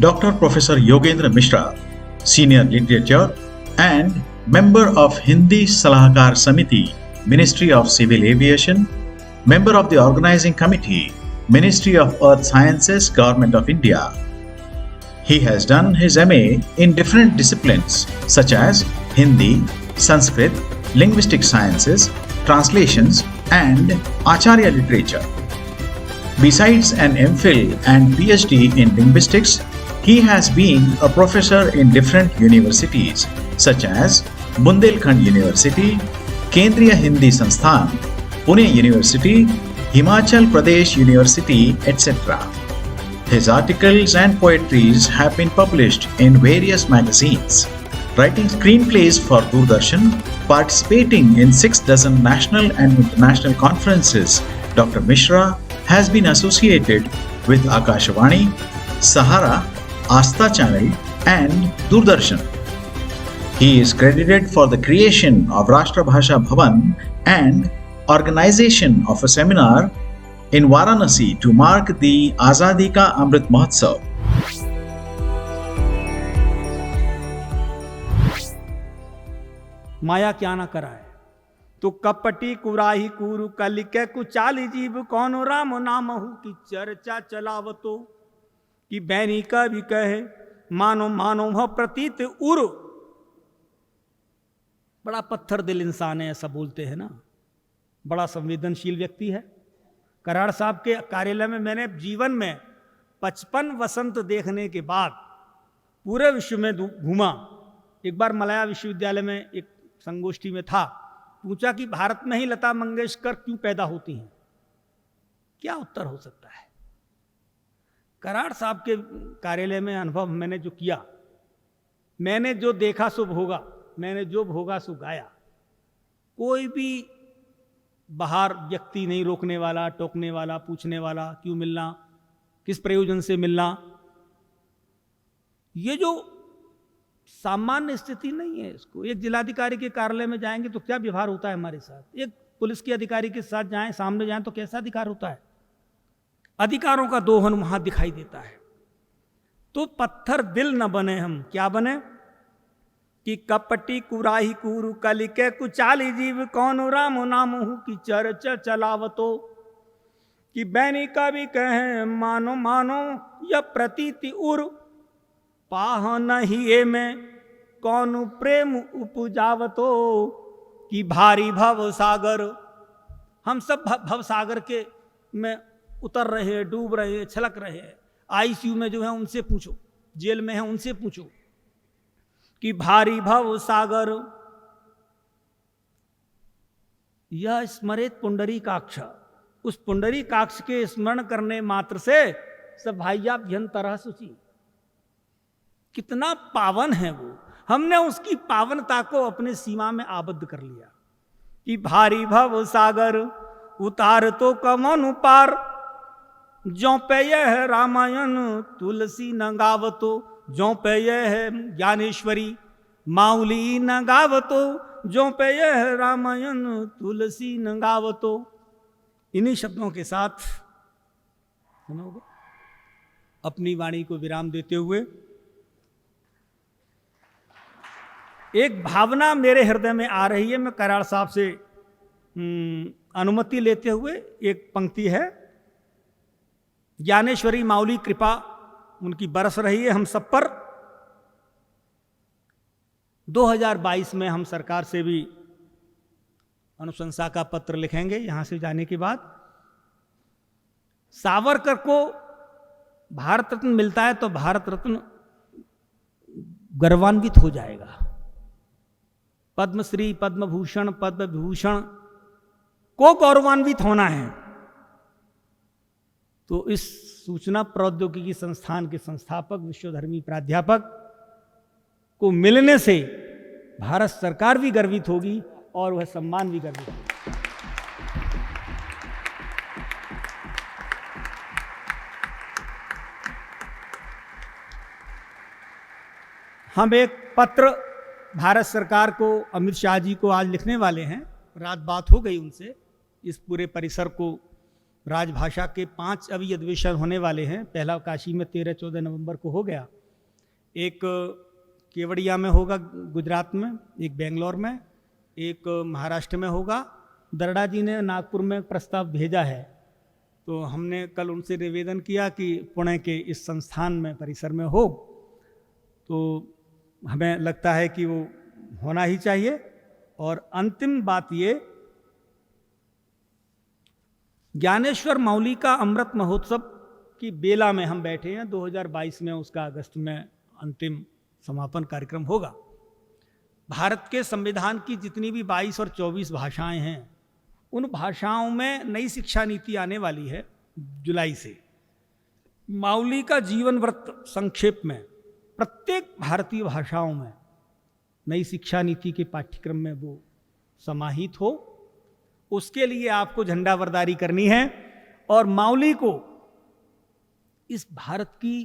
Dr. Professor Yogendra Mishra, Senior Literature and Member of Hindi Salahkar Samiti, Ministry of Civil Aviation, Member of the Organizing Committee, Ministry of Earth Sciences, Government of India. He has done his MA in different disciplines such as Hindi, Sanskrit, Linguistic Sciences, Translations, and Acharya Literature. Besides an MPhil and PhD in Linguistics, he has been a professor in different universities such as Bundelkhand University, Kendriya Hindi Sansthan, Pune University, Himachal Pradesh University, etc. His articles and poetries have been published in various magazines. Writing screenplays for Doordarshan, participating in 6 dozen national and international conferences, Dr. Mishra has been associated with Akashvani, Sahara, Aastha Channel and Doordarshan. He is credited for the creation of Rashtrabhasha Bhavan and organization of a seminar in Varanasi to mark the Azadi Ka Amrit Mahotsav. माया क्या ना कराए तो कपटी कुराही कुरु कलिके कुचाली जीव कौन राम नामहु की चर्चा चलावतो कि बैनी का भी कहे मानो मानो वह प्रतीत उर। बड़ा पत्थर दिल इंसान है, ऐसा बोलते हैं ना, बड़ा संवेदनशील व्यक्ति है। कराड़ साहब के कार्यालय में मैंने जीवन में 55 वसंत देखने के बाद पूरे विश्व में घूमा। एक बार मलाया विश्वविद्यालय में एक संगोष्ठी में था, पूछा कि भारत में ही लता मंगेशकर क्यों पैदा होती हैं, क्या उत्तर हो सकता है। कराड़ साहब के कार्यालय में अनुभव मैंने जो किया, मैंने जो देखा सो भोगा, मैंने जो भोगा सो गाया। कोई भी बाहर व्यक्ति नहीं रोकने वाला, टोकने वाला, पूछने वाला क्यों मिलना, किस प्रयोजन से मिलना। ये जो सामान्य स्थिति नहीं है इसको। एक जिलाधिकारी के कार्यालय में जाएंगे तो क्या व्यवहार होता है हमारे साथ, एक पुलिस के अधिकारी के साथ जाएं, सामने जाएं तो कैसा अधिकार होता है। अधिकारों का दोहन वहां दिखाई देता है। तो पत्थर दिल न बने हम, क्या बने कि कपटी कुराही कुरु कलिके कुचाली जीव कौन राम नामहु की चर्चा चलावतो कि बैनी का भी कहे मानो मानो या प्रतीति उर पाह नहीं में कौन प्रेम उपजावतो कि भारी भव सागर। हम सब भव सागर के में उतर रहे हैं, डूब रहे हैं, छलक रहे हैं। आईसीयू में जो है उनसे पूछो, जेल में है उनसे पूछो कि भारी भव सागर यह स्मरित पुंडरीकाक्ष। उस पुंडरीकाक्ष के स्मरण करने मात्र से सब भाइयाभ्यंतरः शुचि। कितना पावन है वो, हमने उसकी पावनता को अपने सीमा में आबद्ध कर लिया कि भारी भव सागर उतार तो कवन पार जो पे यह रामायण तुलसी न गावतो जो पे यह ज्ञानेश्वरी माउली न गावतो जो पे यह रामायण तुलसी न गावतो। इन्हीं शब्दों के साथ अपनी वाणी को विराम देते हुए एक भावना मेरे हृदय में आ रही है। मैं कराड़ साहब से अनुमति लेते हुए एक पंक्ति है, ज्ञानेश्वरी माउली कृपा उनकी बरस रही है हम सब पर। 2022 में हम सरकार से भी अनुशंसा का पत्र लिखेंगे यहां से जाने के बाद। सावरकर को भारत रत्न मिलता है तो भारत रत्न गर्वान्वित हो जाएगा। पद्मश्री, पद्म भूषण, पद्म विभूषण को गौरवान्वित होना है तो इस सूचना प्रौद्योगिकी संस्थान के संस्थापक विश्वधर्मी प्राध्यापक को मिलने से भारत सरकार भी गर्वित होगी और वह सम्मान भी गर्वित होगा। हम एक पत्र भारत सरकार को, अमित शाह जी को आज लिखने वाले हैं। रात बात हो गई उनसे, इस पूरे परिसर को राजभाषा के 5 अभी अधिवेशन होने वाले हैं। पहला काशी में 13-14 नवंबर को हो गया, एक केवड़िया में होगा गुजरात में, एक बेंगलोर में, एक महाराष्ट्र में होगा। दर्डा जी ने नागपुर में प्रस्ताव भेजा है, तो हमने कल उनसे निवेदन किया कि पुणे के इस संस्थान में परिसर में हो, तो हमें लगता है कि वो होना ही चाहिए। और अंतिम बात ये, ज्ञानेश्वर माउली का अमृत महोत्सव की बेला में हम बैठे हैं, 2022 में उसका अगस्त में अंतिम समापन कार्यक्रम होगा। भारत के संविधान की जितनी भी 22 और 24 भाषाएं हैं, उन भाषाओं में नई शिक्षा नीति आने वाली है जुलाई से। माउली का जीवन वृत्त संक्षेप में प्रत्येक भारतीय भाषाओं में नई शिक्षा नीति के पाठ्यक्रम में वो समाहित हो, उसके लिए आपको झंडाबरदारी करनी है। और माउली को इस भारत की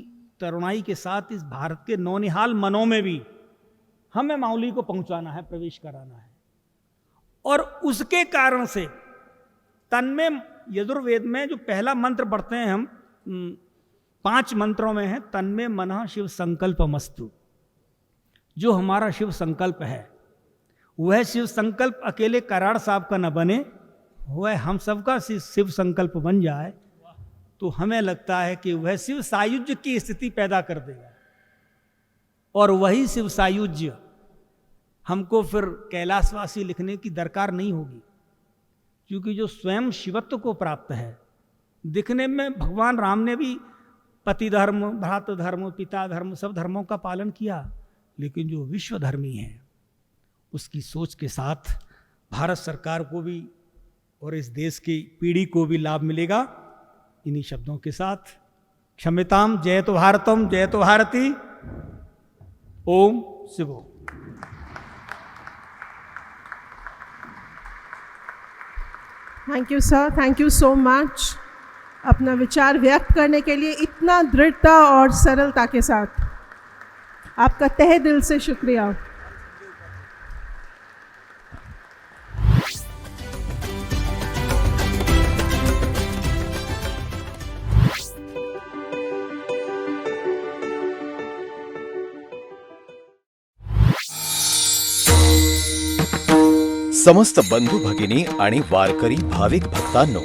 तरुणाई के साथ, इस भारत के नौनिहाल मनों में भी हमें माउली को पहुंचाना है, प्रवेश कराना है। और उसके कारण से तन्मय यजुर्वेद में जो पहला मंत्र पढ़ते हैं हम, 5 मंत्रों में है, तन्मय मनः शिव संकल्पमस्तु। जो हमारा शिव संकल्प है, वह शिव संकल्प अकेले कराड़ साहब का न बने, वह हम सबका शिव संकल्प बन जाए, तो हमें लगता है कि वह शिव सायुज्य की स्थिति पैदा कर देगा। और वही शिव सायुज्य हमको फिर कैलाशवासी लिखने की दरकार नहीं होगी, क्योंकि जो स्वयं शिवत्व को प्राप्त है। दिखने में भगवान राम ने भी पति धर्म, भ्रातृ धर्म, पिता धर्म, सब धर्मों का पालन किया, लेकिन जो विश्व धर्मी है उसकी सोच के साथ भारत सरकार को भी और इस देश की पीढ़ी को भी लाभ मिलेगा। इन्हीं शब्दों के साथ क्षम्यताम। जयतु भारतम, जयतु भारती। ओम शिवो। Thank you sir, thank you so much. अपना विचार व्यक्त करने के लिए इतना दृढ़ता और सरलता के साथ आपका तहे दिल से शुक्रिया। समस्त बंधू भगिनी आणि वारकरी भाविक भक्तांनो,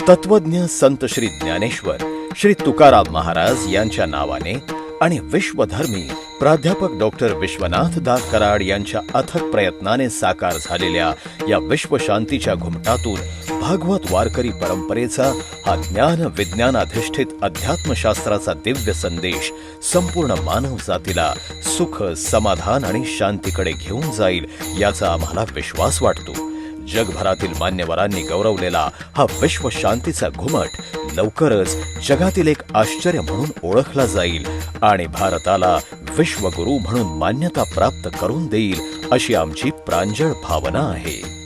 तत्वज्ञ संत श्री ज्ञानेश्वर श्री तुकाराम महाराज यांच्या नावाने आणि विश्वधर्मी प्राध्यापक डॉक्टर विश्वनाथदास कराड यांच्या अथक प्रयत्नाने साकार झालेल्या या विश्वशांतीच्या घुमटातून भागवत वारकरी परंपरेचा हा ज्ञान विज्ञानाधिष्ठित अध्यात्मशास्त्राचा दिव्य संदेश संपूर्ण मानव जातीला सुख, समाधान आणि शांतीकडे घेऊन जाईल याचा आम्हाला विश्वास वाटतो। जगभरातील मान्यवरांनी गौरवलेला हा विश्व शांतीचा घुमट लवकरच जगातील एक आश्चर्य म्हणून ओळखला जाईल आणि भारताला विश्वगुरू म्हणून मान्यता प्राप्त करून देईल अशी आमची प्रांजळ भावना आहे।